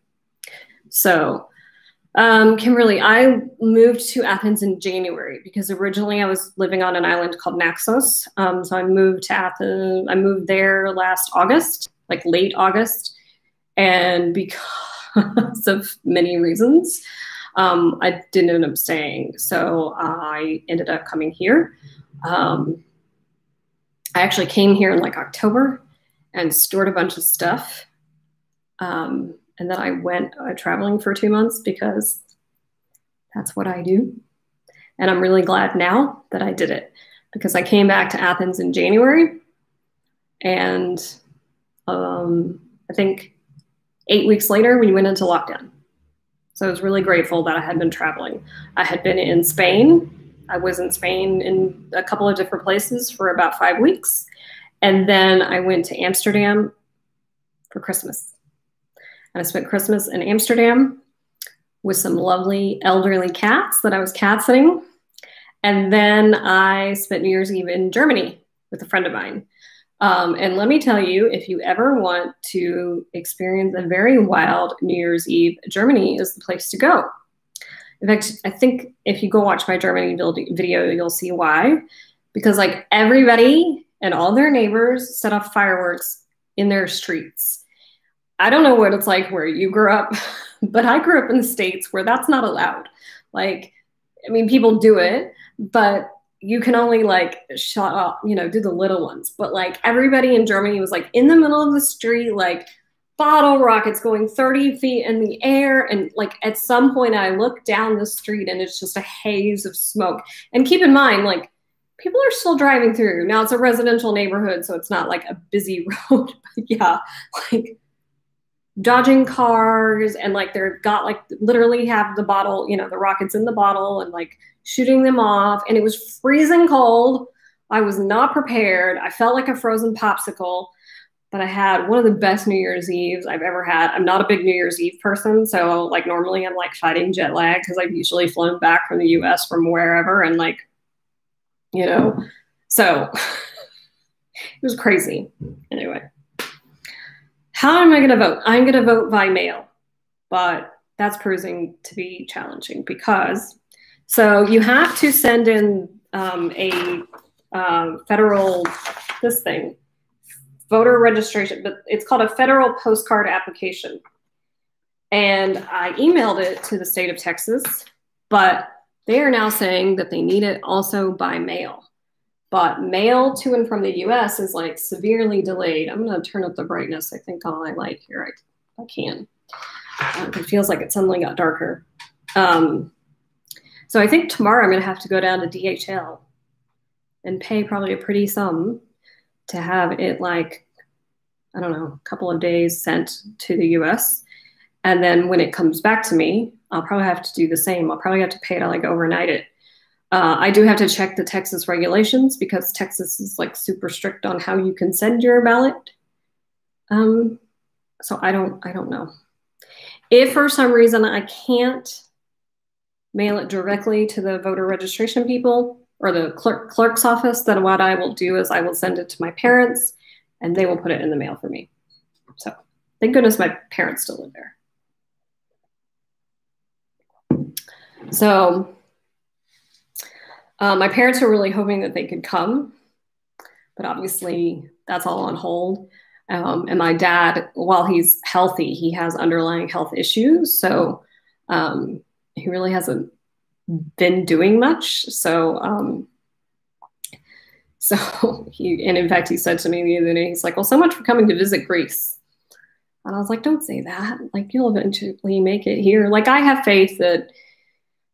So, Kimberly, I moved to Athens in January because originally I was living on an island called Naxos. So I moved to Athens. I moved there last August, like late August. And because of many reasons, I didn't end up staying. So I ended up coming here. I actually came here in like October and stored a bunch of stuff. And then I went traveling for 2 months because that's what I do. And I'm really glad now that I did it because I came back to Athens in January. And I think 8 weeks later, we went into lockdown. So I was really grateful that I had been traveling. I had been in Spain I was in Spain in a couple of different places for about 5 weeks. And then I went to Amsterdam for Christmas. And I spent Christmas in Amsterdam with some lovely elderly cats that I was cat sitting. And then I spent New Year's Eve in Germany with a friend of mine. And let me tell you, if you ever want to experience a very wild New Year's Eve, Germany is the place to go. In fact, I think if you go watch my Germany video, you'll see why. Because like everybody and all their neighbors set off fireworks in their streets. I don't know what it's like where you grew up, but I grew up in the States where that's not allowed. Like, I mean, people do it, but you can only like shut off, you know, do the little ones. But like everybody in Germany was like in the middle of the street, like bottle rockets going 30 feet in the air. And like at some point I look down the street and it's just a haze of smoke. And keep in mind, like people are still driving through. Now it's a residential neighborhood, so it's not like a busy road, but yeah, like dodging cars and like they've got like literally have the bottle, you know, the rockets in the bottle and like shooting them off. And it was freezing cold. I was not prepared. I felt like a frozen popsicle, but I had one of the best New Year's Eves I've ever had. I'm not a big New Year's Eve person. So like normally I'm like fighting jet lag because I've usually flown back from the US from wherever. And like, you know, so it was crazy. Anyway, how am I going to vote? I'm going to vote by mail, but that's proving to be challenging because so you have to send in a federal, this thing, voter registration, but it's called a federal postcard application. And I emailed it to the state of Texas, but they are now saying that they need it also by mail. But mail to and from the US is like severely delayed. I'm going to turn up the brightness. I think all I like here, I can. It feels like it suddenly got darker. So I think tomorrow I'm going to have to go down to DHL and pay probably a pretty sum to have it like, I don't know, a couple of days sent to the US. And then when it comes back to me, I'll probably have to do the same. I'll probably have to pay to like overnight it. I do have to check the Texas regulations because Texas is like super strict on how you can send your ballot. So I don't know. If for some reason I can't mail it directly to the voter registration people or the clerk's office, then what I will do is I will send it to my parents and they will put it in the mail for me. So thank goodness my parents still live there. So my parents were really hoping that they could come, but obviously that's all on hold. And my dad, while he's healthy, he has underlying health issues. So he really hasn't been doing much. So and in fact, he said to me the other day, he's like, well, so much for coming to visit Greece. And I was like, don't say that. Like, you'll eventually make it here. Like, I have faith that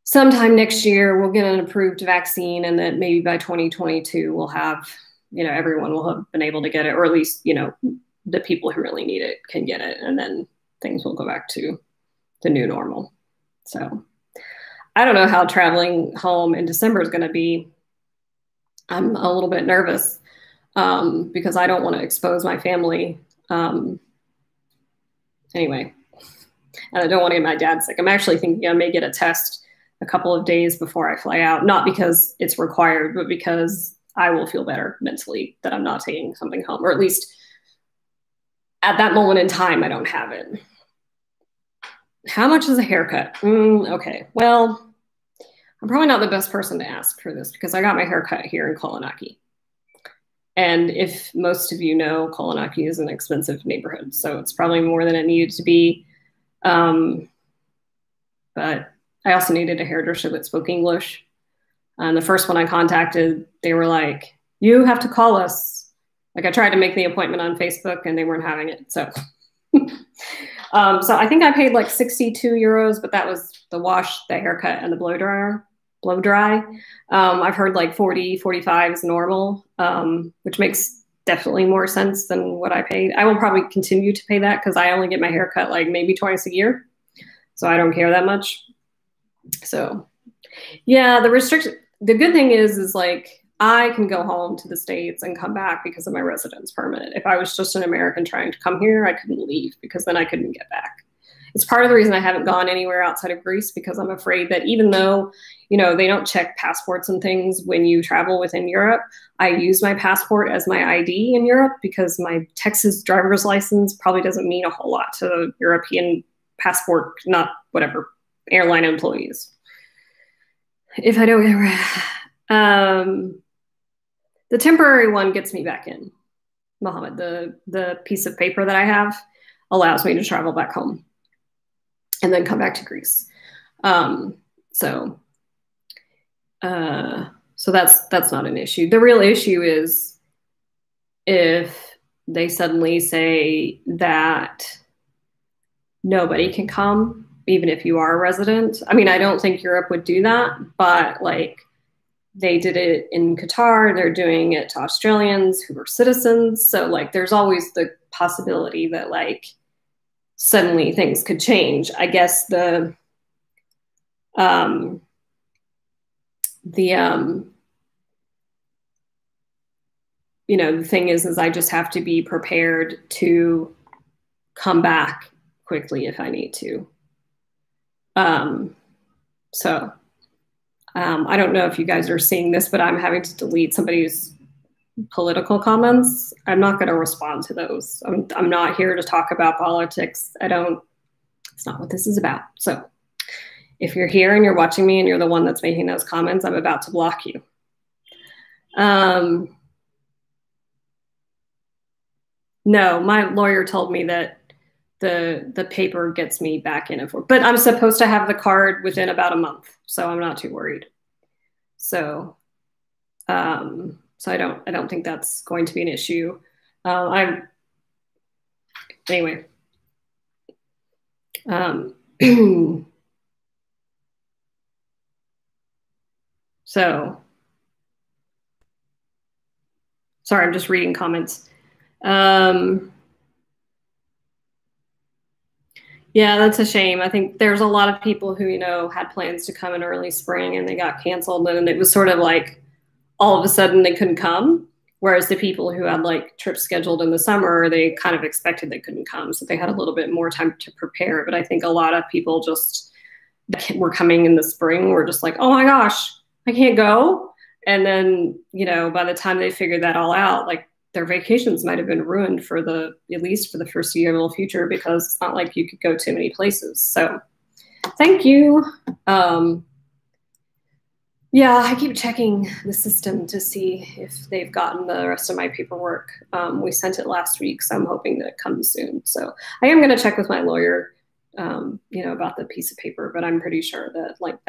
sometime next year we'll get an approved vaccine and that maybe by 2022 we'll have, you know, everyone will have been able to get it, or at least, you know, the people who really need it can get it. And then things will go back to the new normal. So I don't know how traveling home in December is going to be. I'm a little bit nervous because I don't want to expose my family. Anyway, and I don't want to get my dad sick. I'm actually thinking I may get a test a couple of days before I fly out, not because it's required, but because I will feel better mentally that I'm not taking something home, or at least at that moment in time, I don't have it. How much is a haircut? Okay, well, I'm probably not the best person to ask for this because I got my haircut here in Kolonaki. And if most of you know, Kolonaki is an expensive neighborhood, so it's probably more than it needed to be. But I also needed a hairdresser that spoke English. And the first one I contacted, they were like, you have to call us. Like, I tried to make the appointment on Facebook and they weren't having it. So, so I think I paid like 62 euros, but that was the wash, the haircut, and the blow dry. I've heard like 40, 45 is normal, which makes definitely more sense than what I paid. I will probably continue to pay that because I only get my hair cut like maybe twice a year. So I don't care that much. So yeah, the restriction, the good thing is like I can go home to the States and come back because of my residence permit. If I was just an American trying to come here, I couldn't leave because then I couldn't get back. It's part of the reason I haven't gone anywhere outside of Greece, because I'm afraid that even though, you know, they don't check passports and things when you travel within Europe, I use my passport as my ID in Europe because my Texas driver's license probably doesn't mean a whole lot to European passport, not whatever, airline employees. If I don't the temporary one gets me back in, Mohammed. The piece of paper that I have allows me to travel back home and then come back to Greece. So that's not an issue. The real issue is if they suddenly say that nobody can come, even if you are a resident. I mean, I don't think Europe would do that, but like they did it in Qatar, they're doing it to Australians who are citizens. So like there's always the possibility that like suddenly things could change. I guess the you know, the thing is I just have to be prepared to come back quickly if I need to. I don't know if you guys are seeing this, but I'm having to delete somebody's political comments. I'm not going to respond to those. I'm not here to talk about politics. It's not what this is about. So if you're here and you're watching me and you're the one that's making those comments, I'm about to block you. No, my lawyer told me that the paper gets me back in it, but I'm supposed to have the card within about a month, so I'm not too worried. So, so I don't think that's going to be an issue. Anyway. So, sorry, I'm just reading comments. Yeah, that's a shame. I think there's a lot of people who, you know, had plans to come in early spring and they got canceled, and it was sort of like all of a sudden they couldn't come. Whereas the people who had like trips scheduled in the summer, they kind of expected they couldn't come. So they had a little bit more time to prepare. But I think a lot of people just were coming in the spring were just like, oh my gosh, I can't go. And then, you know, by the time they figured that all out, like their vacations might have been ruined for at least for the foreseeable future, because it's not like you could go too many places. So thank you. Yeah, I keep checking the system to see if they've gotten the rest of my paperwork. We sent it last week, so I'm hoping that it comes soon. So I am going to check with my lawyer, you know, about the piece of paper, but I'm pretty sure that like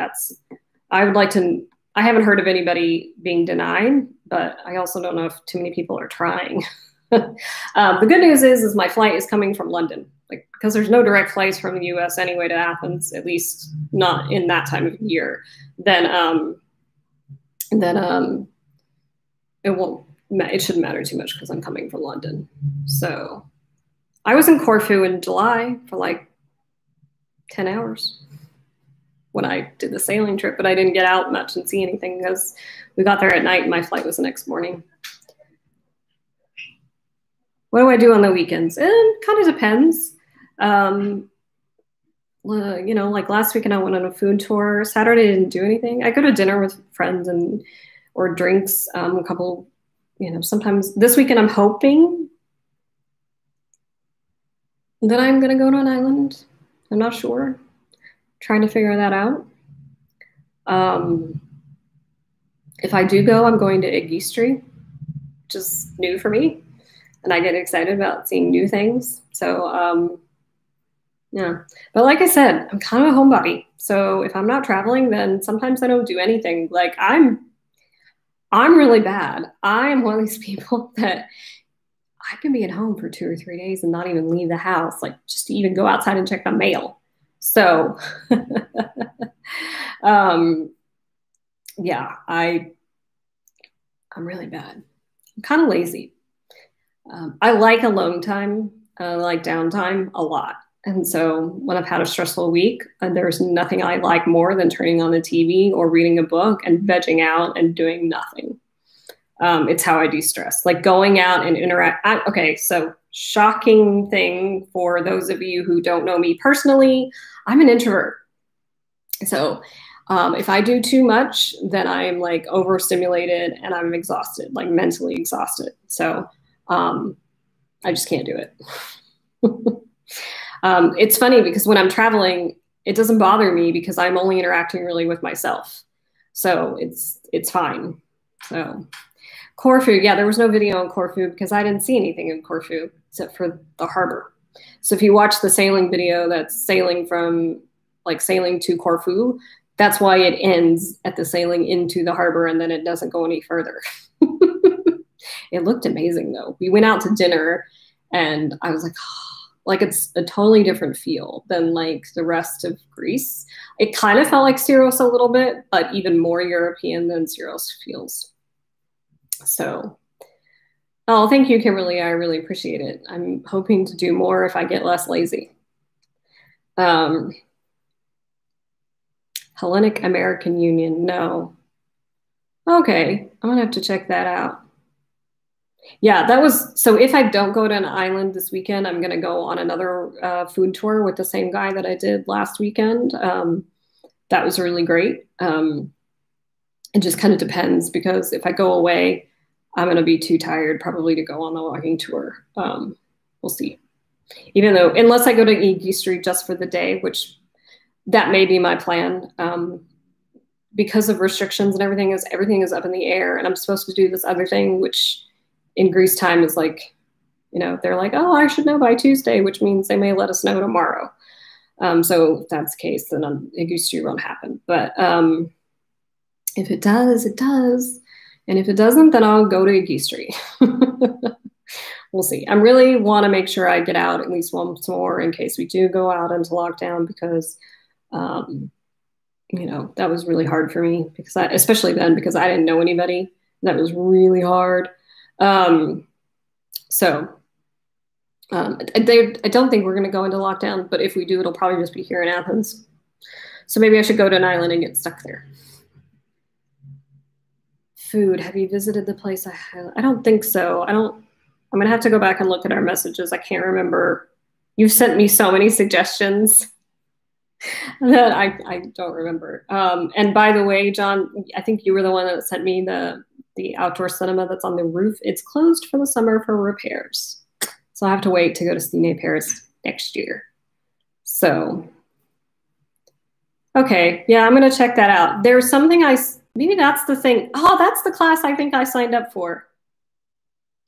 I haven't heard of anybody being denied, but I also don't know if too many people are trying. The good news is my flight is coming from London, like because there's no direct flights from the U.S. anyway to Athens, at least not in that time of year. Then it shouldn't matter too much because I'm coming from London. So I was in Corfu in July for like 10 hours when I did the sailing trip, but I didn't get out much and see anything because we got there at night and my flight was the next morning. What do I do on the weekends? It kind of depends. You know, like last weekend I went on a food tour. Saturday I didn't do anything. I go to dinner with friends or drinks a couple, you know, sometimes. This weekend I'm hoping that I'm going to go to an island. I'm not sure. Trying to figure that out. If I do go, I'm going to Igistri, which is new for me. And I get excited about seeing new things. So, yeah. But like I said, I'm kind of a homebody. So if I'm not traveling, then sometimes I don't do anything. Like I'm really bad. I am one of these people that I can be at home for 2 or 3 days and not even leave the house, like just to even go outside and check the mail. So, yeah, I'm really bad. I'm kind of lazy. I like alone time, I like downtime a lot. And so when I've had a stressful week, there's nothing I like more than turning on the TV or reading a book and vegging out and doing nothing. It's how I de-stress. Like going out and interact. Okay, so shocking thing for those of you who don't know me personally, I'm an introvert. So if I do too much, then I'm like overstimulated and I'm exhausted, like mentally exhausted. So I just can't do it. It's funny because when I'm traveling, it doesn't bother me because I'm only interacting really with myself. So it's fine. So Corfu, yeah, there was no video on Corfu because I didn't see anything in Corfu except for the harbor. So if you watch the sailing video that's sailing from like sailing to Corfu, that's why it ends at the sailing into the harbor and then it doesn't go any further. It looked amazing though. We went out to dinner and I was like, oh, like it's a totally different feel than like the rest of Greece. It kind of felt like Syros a little bit, but even more European than Syros feels. So, oh, thank you, Kimberly. I really appreciate it. I'm hoping to do more if I get less lazy. Hellenic American Union, no. Okay, I'm gonna have to check that out. Yeah, that was, so if I don't go to an island this weekend, I'm gonna go on another food tour with the same guy that I did last weekend. That was really great. It just kind of depends because if I go away, I'm gonna be too tired probably to go on the walking tour. We'll see. Even though, unless I go to Iggy Street just for the day, which that may be my plan. Because of restrictions and everything is up in the air and I'm supposed to do this other thing, which in Greece time is like, you know, they're like, oh, I should know by Tuesday, which means they may let us know tomorrow. So if that's the case, then Iggy Street won't happen. But if it does, it does. And if it doesn't, then I'll go to Iggy Street. We'll see. I really want to make sure I get out at least once more in case we do go out into lockdown because you know, that was really hard for me because especially then because I didn't know anybody. That was really hard. I don't think we're going to go into lockdown, but if we do, it'll probably just be here in Athens. So maybe I should go to an island and get stuck there. Food. Have you visited the place? I don't think so. I'm going to have to go back and look at our messages. I can't remember. You've sent me so many suggestions that I don't remember. And by the way, John, I think you were the one that sent me the outdoor cinema that's on the roof. It's closed for the summer for repairs. So I have to wait to go to Cine Paris next year. So, okay. Yeah, I'm going to check that out. There's something maybe that's the thing. Oh, that's the class I think I signed up for.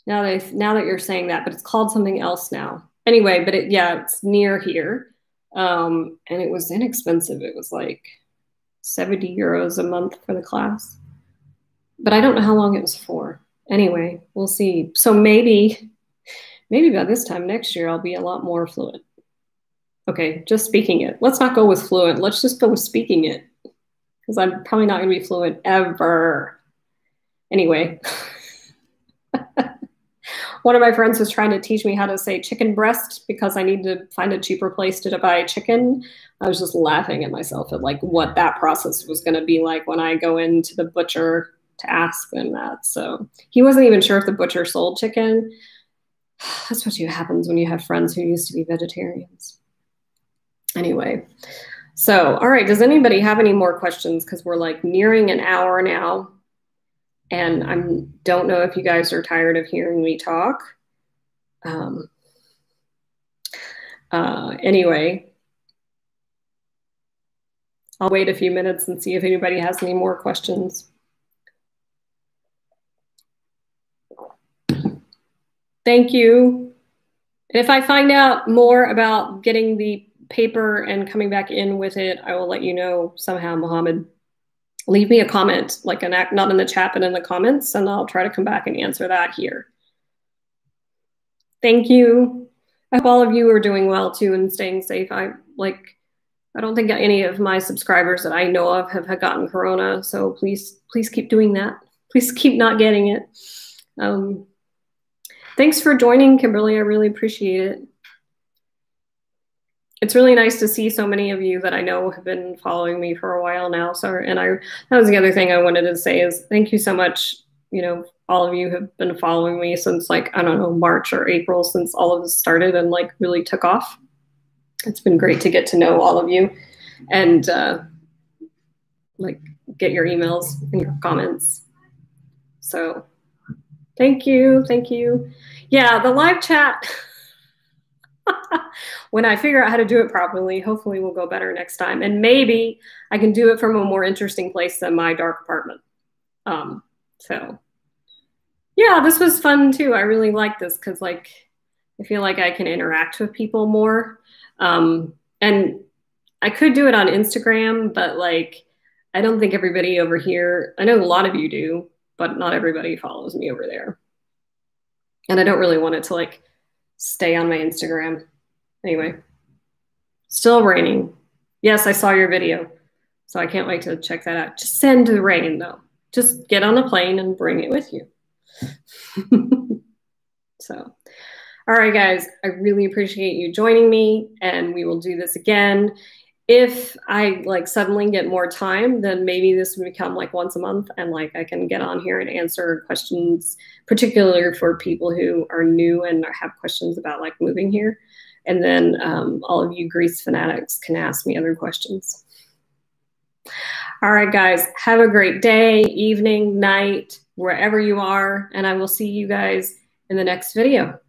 Now that you're saying that, but it's called something else now. Anyway, but it's near here. And it was inexpensive. It was like 70 euros a month for the class. But I don't know how long it was for. Anyway, we'll see. So maybe by this time next year, I'll be a lot more fluent. Okay, just speaking it. Let's not go with fluent. Let's just go with speaking it. Because I'm probably not going to be fluent ever. Anyway. One of my friends was trying to teach me how to say chicken breast because I need to find a cheaper place to buy chicken. I was just laughing at myself at like what that process was going to be like when I go into the butcher to ask them that. So he wasn't even sure if the butcher sold chicken. That's what happens when you have friends who used to be vegetarians. Anyway, so, all right. Does anybody have any more questions? Because we're like nearing an hour now. And I don't know if you guys are tired of hearing me talk. Anyway, I'll wait a few minutes and see if anybody has any more questions. Thank you. If I find out more about getting the paper and coming back in with it, I will let you know somehow, Mohammed. Leave me a comment, like not in the chat, but in the comments, and I'll try to come back and answer that here. Thank you. I hope all of you are doing well too and staying safe. I don't think any of my subscribers that I know of have gotten corona, so please keep doing that. Please keep not getting it. Thanks for joining, Kimberly. I really appreciate it. it's really nice to see so many of you that I know have been following me for a while now. So, that was the other thing I wanted to say is thank you so much. You know, all of you have been following me since like, I don't know, March or April, since all of this started and like really took off. It's been great to get to know all of you and like get your emails and your comments. So thank you. Thank you. Yeah, the live chat. When I figure out how to do it properly, hopefully we'll go better next time. And maybe I can do it from a more interesting place than my dark apartment. So yeah, this was fun too. I really like this because like I feel like I can interact with people more. And I could do it on Instagram, but like I don't think everybody over here, I know a lot of you do, but not everybody follows me over there. And I don't really want it to like stay on my Instagram. Anyway, still raining. Yes, I saw your video. So I can't wait to check that out. Just send the rain though. Just get on a plane and bring it with you. So, all right, guys, I really appreciate you joining me and we will do this again. If I like suddenly get more time, then maybe this would become like once a month and like I can get on here and answer questions, particularly for people who are new and have questions about like moving here. And then all of you Greece fanatics can ask me other questions. All right, guys, have a great day, evening, night, wherever you are, and I will see you guys in the next video.